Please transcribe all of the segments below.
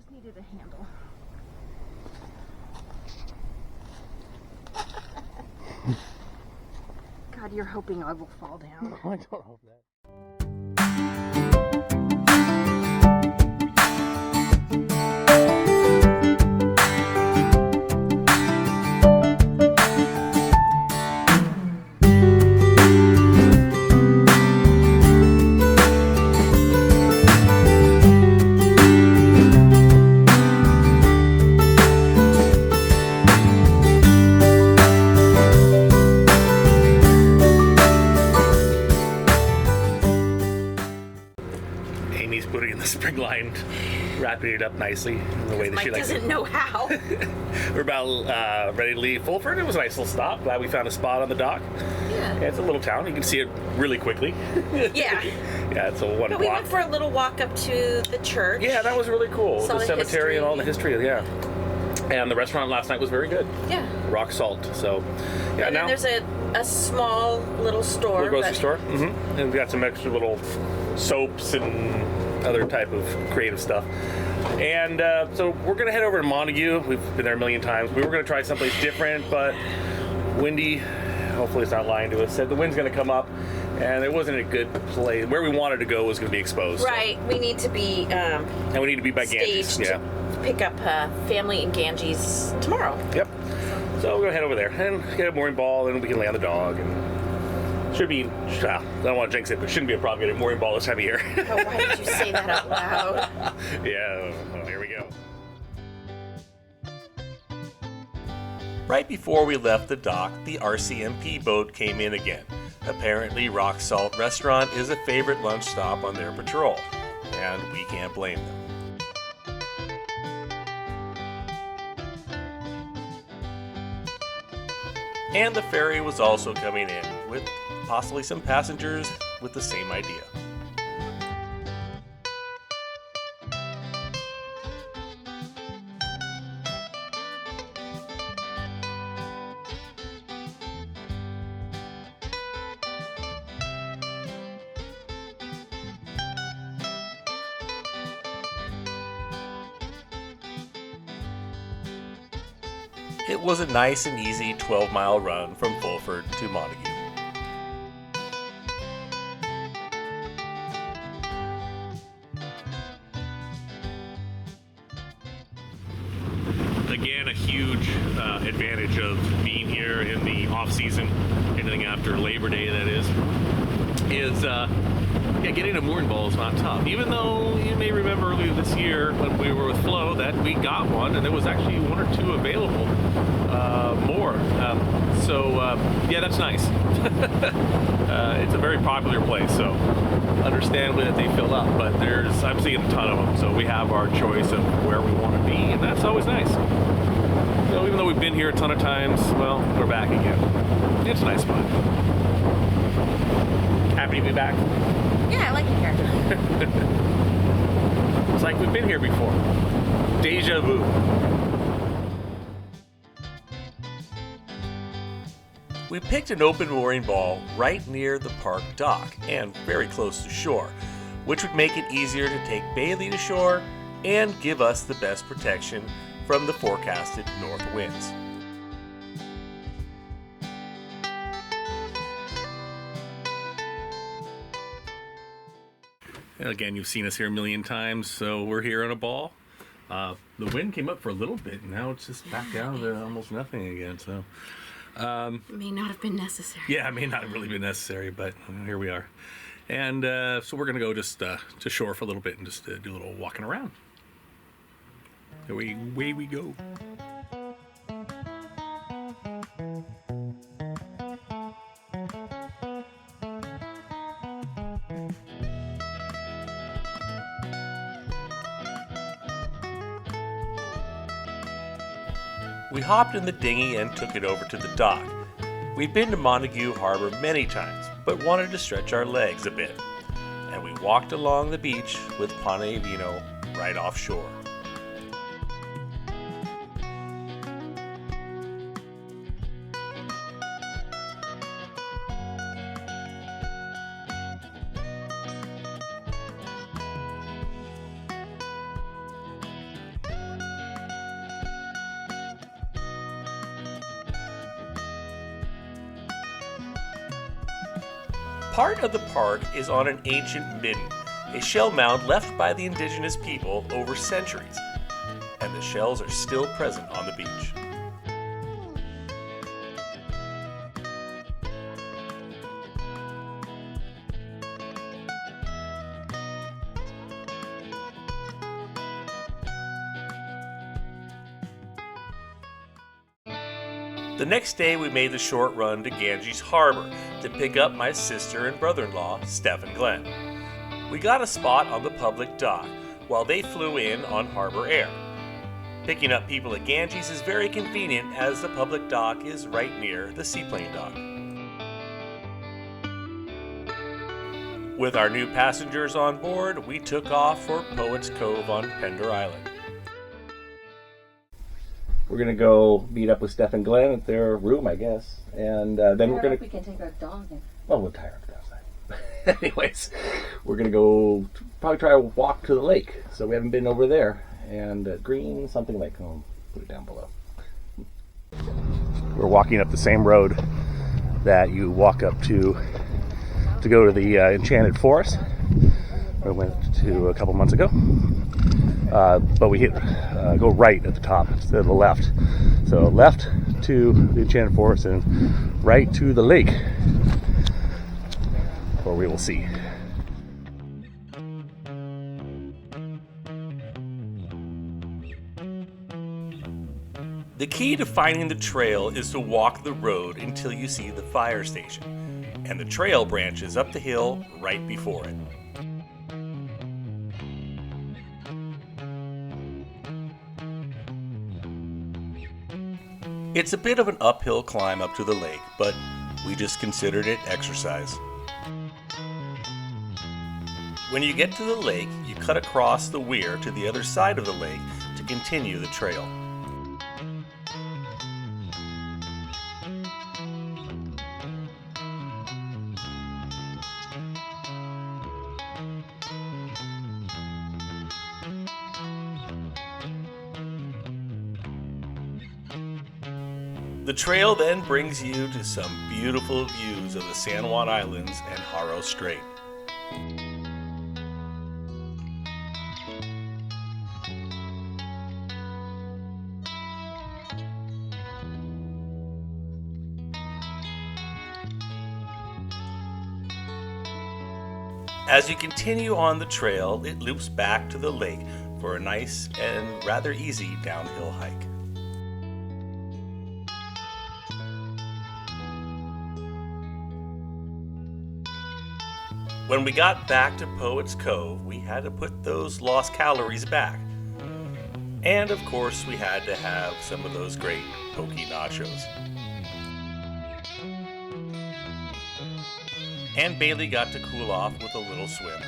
just needed a handle. God, you're hoping I will fall down. No, I don't hope that. Amy's putting in the spring line, wrapping it up nicely in the way that Mike she likes doesn't it. know how. We're about ready to leave Fulford. It was a nice little stop. Glad we found a spot on the dock. Yeah. Yeah, it's a little town. You can see it really quickly. Yeah. Yeah, it's a one But block. we went for a little walk up to the church. Yeah, that was really cool. Saw The the cemetery and all the history. history. Yeah. And the restaurant last night was very good. Yeah. Rock salt. So, yeah, And now then there's a small little store. little grocery that- store. Mm-hmm. And we got some extra little soaps and other type of creative stuff. And so we're going to head over to Montague. We've been there a million times. We were going to try someplace different, but Windy, hopefully it's not lying to us, said the wind's going to come up, and it wasn't a good place. Where we wanted to go was going to be exposed. Right. We need to be And we need to be by Ganges. staged Yeah. to pick up family in Ganges tomorrow. Yep. So we're going to head over there and get a mooring ball, and we can lay on the dog. And should be, I don't want to jinx it, but shouldn't be a problem getting a mooring ball this time of year. Oh, why did you say that out loud? Yeah, well, here we go. Right before we left the dock, the RCMP boat came in again. Apparently, Rock Salt Restaurant is a favorite lunch stop on their patrol, and we can't blame them. And the ferry was also coming in, with possibly some passengers with the same idea. It was a nice and easy 12-mile run from Fulford to Montague. Again, a huge advantage of being here in the off-season, anything after Labor Day that is getting a mooring ball is not tough. Even though you may remember earlier this year when we were with Flo that we got one and there was actually one or two available more. Yeah, that's nice. It's a very popular place, so understandably that they fill up, but I'm seeing a ton of them, so we have our choice of where we want to be, and that's always nice. So even though we've been here a ton of times, well, we're back again. It's a nice spot. Happy to be back. Yeah, I like it here. It's like we've been here before. Deja vu. We picked an open mooring ball right near the park dock and very close to shore, which would make it easier to take Bailey to shore and give us the best protection from the forecasted north winds. And again, you've seen us here a million times, so we're here on a ball. The wind came up for a little bit, and now it's just back down to almost nothing again. So, May not have been necessary. yeah, it may not have really been necessary, but here we are. And so we're gonna go just to shore for a little bit and just do a little walking around. Away we go. We hopped in the dinghy and took it over to the dock. We'd been to Montague Harbour many times, but wanted to stretch our legs a bit. And we walked along the beach with Pane Vino right offshore. Part of the park is on an ancient midden, a shell mound left by the indigenous people over centuries, and the shells are still present on the beach. The next day we made the short run to Ganges Harbour to pick up my sister and brother-in-law, Steph and Glenn. We got a spot on the public dock while they flew in on Harbour Air. Picking up people at Ganges is very convenient as the public dock is right near the seaplane dock. With our new passengers on board, we took off for Poets Cove on Pender Island. We're gonna go meet up with Steph and Glenn at their room, I guess, and then we're gonna. We can take our dog in. Well, we'll tie our dog outside. Anyways, we're gonna go probably try a walk to the lake. So we haven't been over there, and Green something Lake. I'll put it down below. We're walking up the same road that you walk up to go to the Enchanted Forest. I went to a couple months ago. But we go right at the top instead of the left. So left to the Enchanted Forest and right to the lake, where we will see. The key to finding the trail is to walk the road until you see the fire station, and the trail branches up the hill right before it. It's a bit of an uphill climb up to the lake, but we just considered it exercise. When you get to the lake, you cut across the weir to the other side of the lake to continue the trail. The trail then brings you to some beautiful views of the San Juan Islands and Haro Strait. As you continue on the trail, it loops back to the lake for a nice and rather easy downhill hike. When we got back to Poets Cove, we had to put those lost calories back. And of course, we had to have some of those great poke nachos. And Bailey got to cool off with a little swim.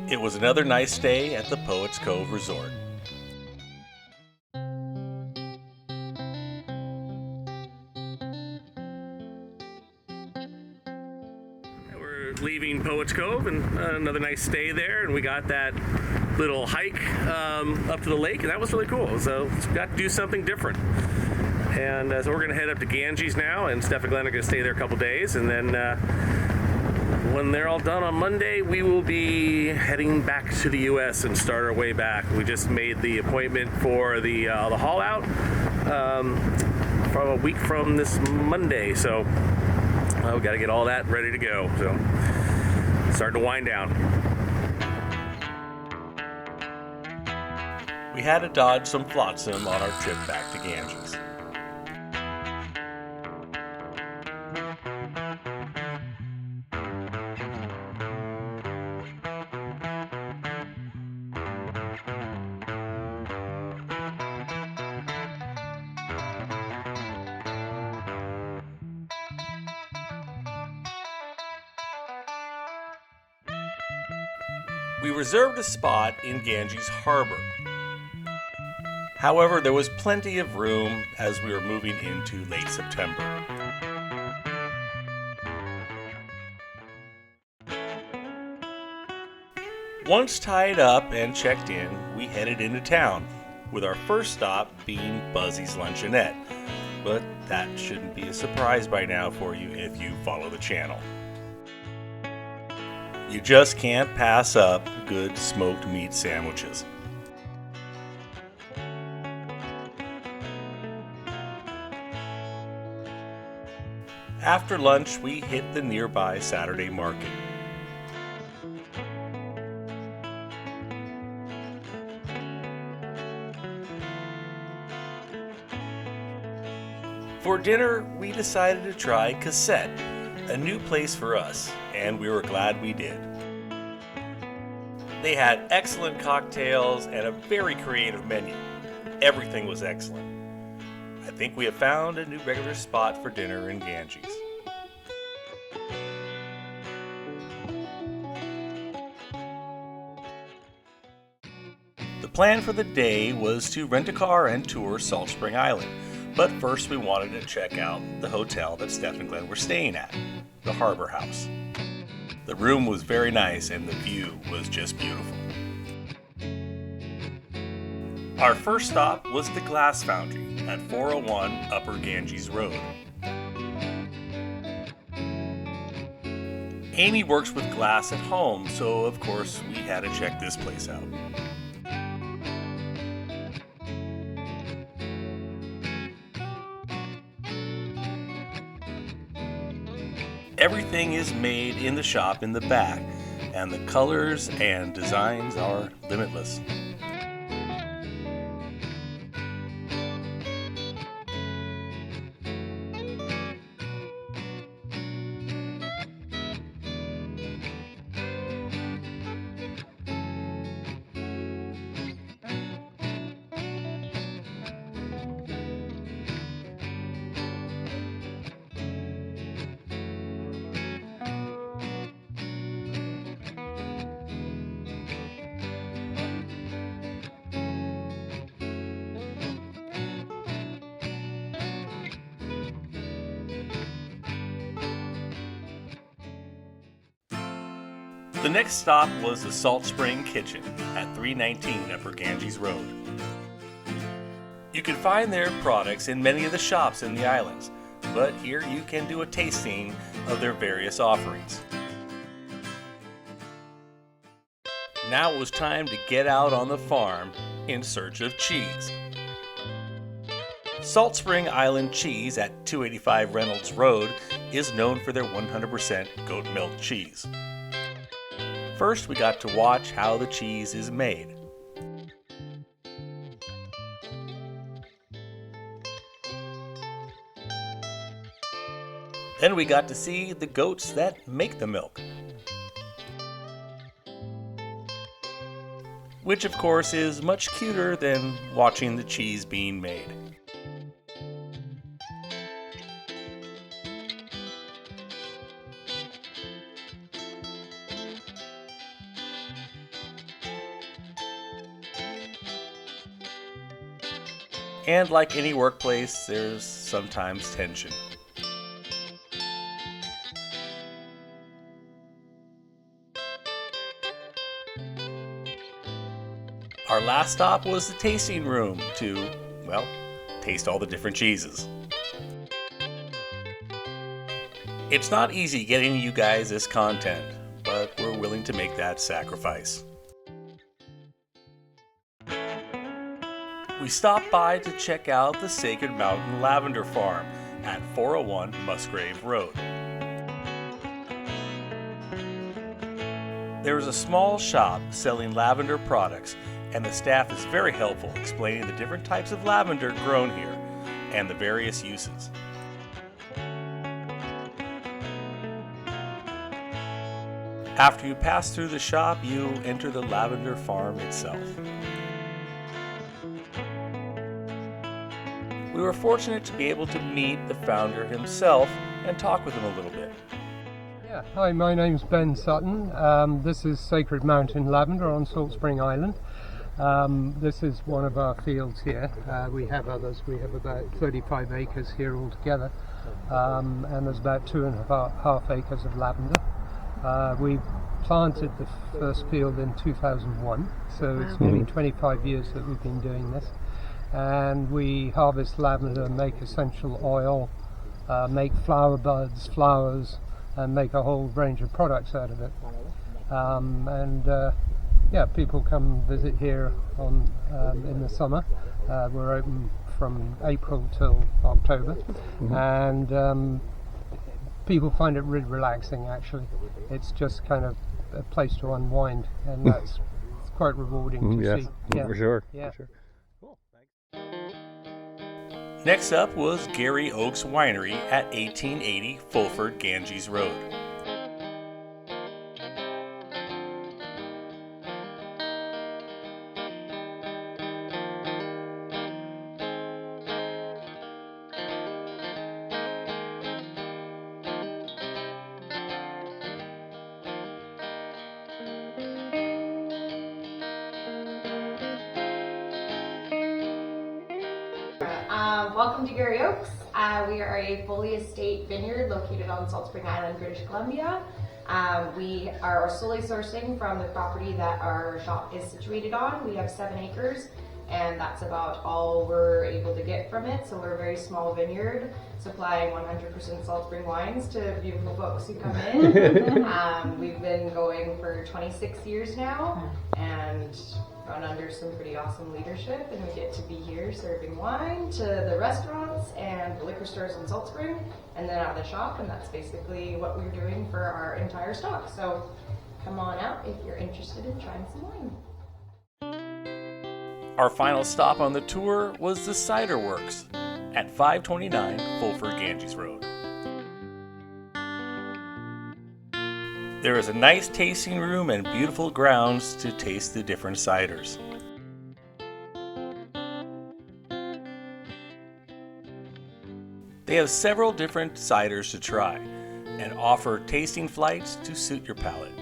It was another nice day at the Poets Cove Resort. Leaving Poets Cove and another nice stay there, and we got that little hike up to the lake, and that was really cool. So got to do something different. And so we're going to head up to Ganges now, and Steph and Glenn are going to stay there a couple days, and then when they're all done on Monday, we will be heading back to the U.S. and start our way back. We just made the appointment for the haul out from a week from this Monday, so we got to get all that ready to go. So starting to wind down. We had to dodge some flotsam on our trip back to Ganges. We reserved a spot in Ganges Harbour. However, there was plenty of room as we were moving into late September. Once tied up and checked in, we headed into town, with our first stop being Buzzy's Luncheonette, but that shouldn't be a surprise by now for you if you follow the channel. You just can't pass up good smoked meat sandwiches. After lunch, we hit the nearby Saturday market. For dinner, we decided to try Cassette, a new place for us, and we were glad we did. They had excellent cocktails and a very creative menu. Everything was excellent. I think we have found a new regular spot for dinner in Ganges. The plan for the day was to rent a car and tour Salt Spring Island. But first we wanted to check out the hotel that Steph and Glenn were staying at, the Harbour House. The room was very nice and the view was just beautiful. Our first stop was the Glass Foundry at 401 Upper Ganges Road. Amy works with glass at home, so of course we had to check this place out. Everything is made in the shop in the back, and the colors and designs are limitless. The next stop was the Salt Spring Kitchen at 319 Upper Ganges Road. You can find their products in many of the shops in the islands, but here you can do a tasting of their various offerings. Now it was time to get out on the farm in search of cheese. Salt Spring Island cheese at 285 Reynolds Road is known for their 100% goat milk cheese. First, we got to watch how the cheese is made. Then we got to see the goats that make the milk. Which of course is much cuter than watching the cheese being made. And like any workplace, there's sometimes tension. Our last stop was the tasting room to, well, taste all the different cheeses. It's not easy getting you guys this content, but we're willing to make that sacrifice. We stopped by to check out the Sacred Mountain Lavender Farm at 401 Musgrave Road. There is a small shop selling lavender products, and the staff is very helpful explaining the different types of lavender grown here and the various uses. After you pass through the shop, you enter the lavender farm itself. We were fortunate to be able to meet the founder himself and talk with him a little bit. Yeah, hi, my name's Ben Sutton. This is Sacred Mountain Lavender on Salt Spring Island. This is one of our fields here. We have others. We have about 35 acres here altogether, and there's about 2.5 acres of lavender. We planted the first field in 2001, so it's nearly 25 years that we've been doing this. and we harvest lavender, make essential oil, make flower buds, flowers, and make a whole range of products out of it. People come visit here in the summer. We're open from April till October, and people find it really relaxing. Actually, it's just kind of a place to unwind, and that's quite rewarding to see. Yeah, for sure. Yeah. For sure. Cool. Thanks. Next up was Gary Oaks Winery at 1880 Fulford Ganges Road. Welcome to Gary Oaks. We are a fully estate vineyard located on Salt Spring Island, British Columbia. We are solely sourcing from the property that our shop is situated on. We have 7 acres, and that's about all we're able to get from it. So we're a very small vineyard, supplying 100% Salt Spring wines to beautiful folks who come in. We've been going for 26 years now, and run under some pretty awesome leadership, and we get to be here serving wine to the restaurants and the liquor stores in Salt Spring, and then out of the shop, and that's basically what we're doing for our entire stock. So come on out if you're interested in trying some wine. Our final stop on the tour was the Cider Works at 529 Fulford Ganges Road. There is a nice tasting room and beautiful grounds to taste the different ciders. They have several different ciders to try and offer tasting flights to suit your palate.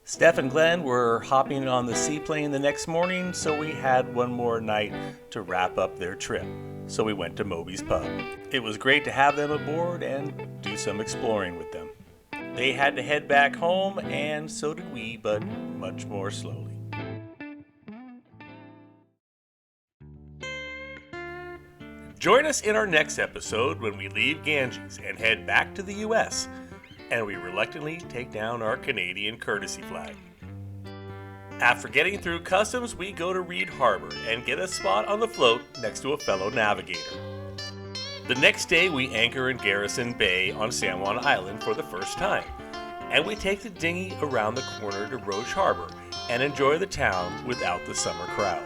Steph and Glenn were hopping on the seaplane the next morning, so we had one more night to wrap up their trip. So we went to Moby's Pub. It was great to have them aboard and do some exploring with them. They had to head back home, and so did we, but much more slowly. Join us in our next episode when we leave Ganges and head back to the U.S., and we reluctantly take down our Canadian courtesy flag. After getting through customs, we go to Reed Harbor and get a spot on the float next to a fellow navigator. The next day, we anchor in Garrison Bay on San Juan Island for the first time, and we take the dinghy around the corner to Roche Harbor and enjoy the town without the summer crowd.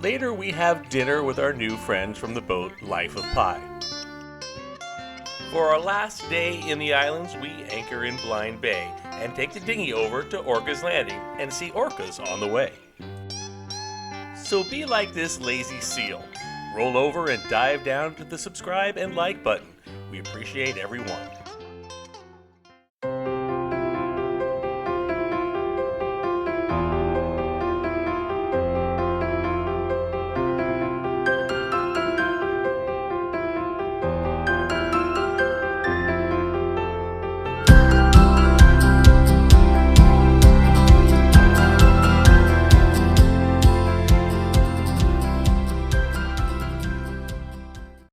Later, we have dinner with our new friends from the boat Life of Pi. For our last day in the islands, we anchor in Blind Bay and take the dinghy over to Orca's Landing and see orcas on the way. So be like this lazy seal. Roll over and dive down to the subscribe and like button. We appreciate every one.